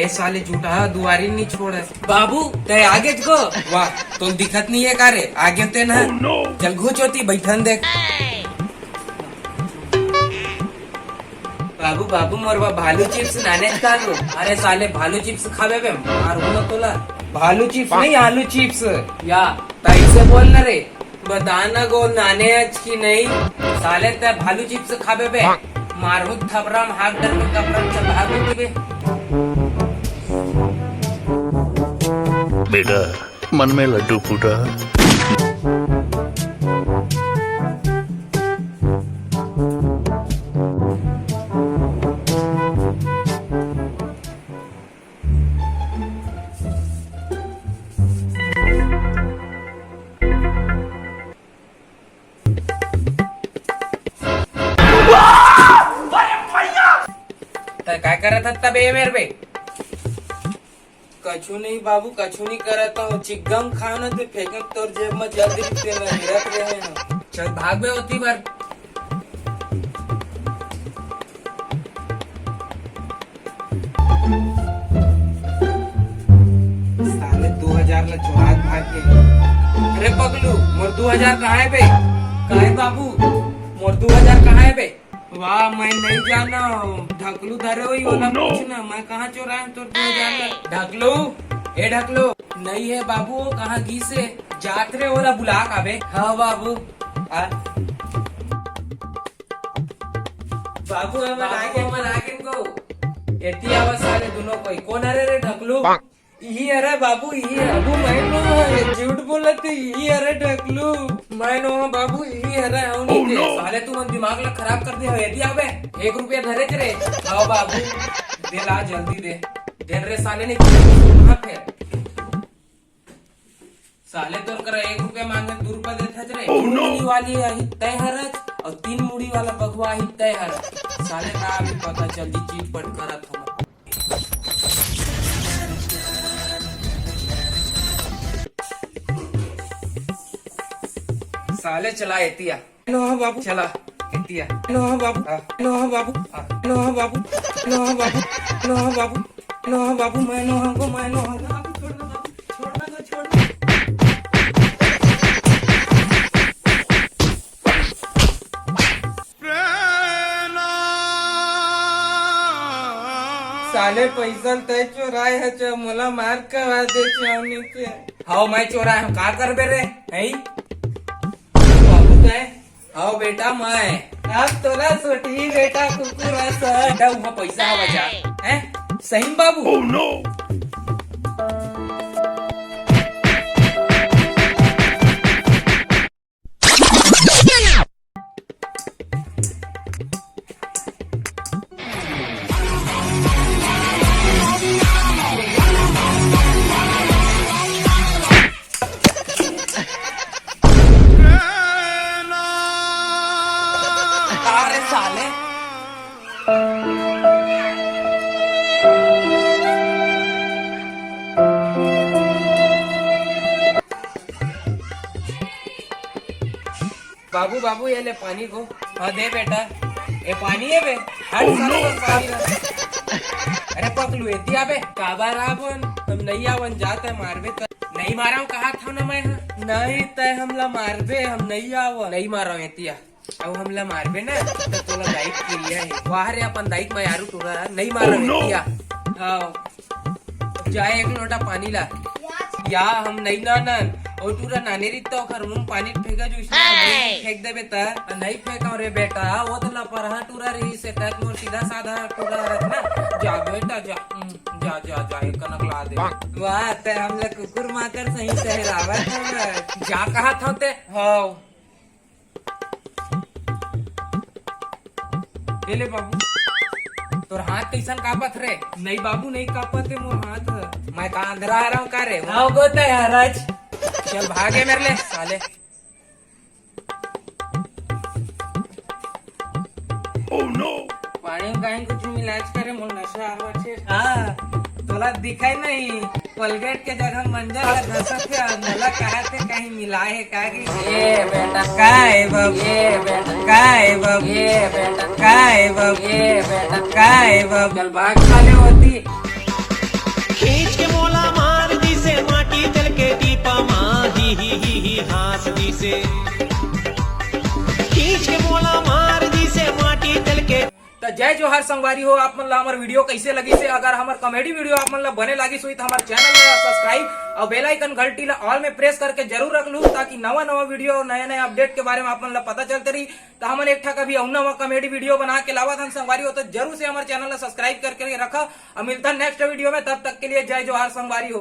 ए साले झूठा दुआरी नहीं छोड़ बाबू ते आगे गो वाह तो दिखत नहीं है कारे आगे ते ना चल घुच होती बैठन देख बाबू बाबू मोरवा भालू चिप्स नाने खालू अरे साले भालू चिप्स खावे बे मारू न तोला भालू चिप्स नहीं आलू चिप्स या तैसे बोल न रे बताना गो नाने की नहीं साले ते भालू चिप्स खावे बे मारू थपराम हाथ डर में कपड़म से भागू बे बेटा मन में लड्डू फूटा काय करत था बे मेरे बे कछु नहीं बाबू कछु नहीं करता हूँ चिकगम खाओ ना तो फेंके तोर जेब में जल्दी रख रहे हैं चल भाग बे होती बार साले 2000 ला चुराग भाग के अरे पगलू मोर 2000 कहाँ है बे कहाँ है बाबू मोर 2000 कहाँ है बे वाह मैं नहीं जाना ढकलू धरे हुई वाला पूछना मैं कहाँ चुराया तो 2000 ढकलू ए ढकलू नहीं है बाबू कहाँ घी से जातरे वाला बुला काबे हाँ बाबू बाबू हम आगे को एती आवाज सारे दोनों कोई कौन अरे रे ढकलू यही अरे बाबू यही अबू मैं नो झूठ बोलत यही अरे ढकलू मैं नो बाबू यही अरे साले तू मन दिमाग ला खराब कर दिया यदि आवे 1 रुपया धरे रे आओ बाबू दे ला जल्दी दे रे साले ने कहाँ फिर साले तो कर 1 रुपया मांगे 2 रुपया देता रे मुड़ी वाली आई तय हरज और 3 मुड़ी वाला बगवा ही तय हरज साले ना अभी पता जल्दी चीट पट करत हो साले चला एतिया नो बाबू चला एतिया नो बाबू नो बाबू नो बाबू नो बाबू नो बाबू नो बाबू मैं नो हमको मैं नो छोड़ना साले पैसा तय चोराए है मला मार करवा दे चावनी के हाउ मैं चोराए हम का करबे रे है आओ बेटा मैं अब तोरा सोटी बेटा कुकुरा सा वहाँ पैसा हवा जा हैं सही बाबू oh, no. साले बाबू बाबू ये ले पानी को हाँ दे बेटा ये पानी है बे हर पानी अरे पकलू एती आबे काबार आवन हम नहीं आवन जाते मारबे तो नहीं मारा हूँ कहा था ना मैं नहीं तय हमला मारबे हम नहीं आव नहीं मारा हूँ एतिया अब हमला मारबे ना तो तोला दाइक क्रिया है वाह रे अपन दाइक में यारू टोरा नहीं मारा एतिया हाँ जाए 1 लोटा पानी ला या हम नहीं नानन और टूरा नाने रित्ता खर मुंह पानी फेंका जो इसमें फेंक दे बेटा नहीं फेंका रे बेटा वो तो ला पर हाँ टूरा रही से तक मोर सीधा साधा टूरा रखना जा बेटा जा जा जा जा एक कनक ला दे वाह ते हम लोग कुकुर माकर सही सहरावत जा कहा था ते हाँ ले बाबू तोर हाथ कैसन कापत रे नहीं बाबू नहीं कापत है मोर हाथ मैं कहा अंधरा आ रहा हूँ का रे हाँ गोता है हराज चल भागे मेरे ले साले oh, no. पानी कहीं कुछ मिलाज करे मोर नशा आवा छे हाँ तोला दिखाई नहीं कोलगेट के जगह मंजर का घसत है मला कहा थे कहीं मिलाए है का ये बेटा काय बब ये बेटा काय बब ये बेटा काय बब ये बेटा काय बब चल भाग साले होती खींच के मोला मार दी से माटी तल के दीपा माँ ही हास दी से खींच के मोला मार दी से माटी तल के। तो जय जोहार संगवारी हो। आप मन ला हमार वीडियो कैसे लगी से अगर हमार कॉमेडी वीडियो आप मन ला बने लगी सोई तो हमारे चैनल ला सब्सक्राइब और बेल आइकन घंटी ला ऑल में प्रेस करके जरूर रख लू ताकि नवा नवा वीडियो और नया नया अपडेट के बारे में आप मन ला पता चलते रही। तो हमन एक ठा कभी नवा कॉमेडी वीडियो बना के लावा था संगवारी हो तो जरूर से हमारे चैनल ला सब्सक्राइब करके रखा और मिलता नेक्स्ट वीडियो में। तब तक के लिए जय जोहार संगवारी हो।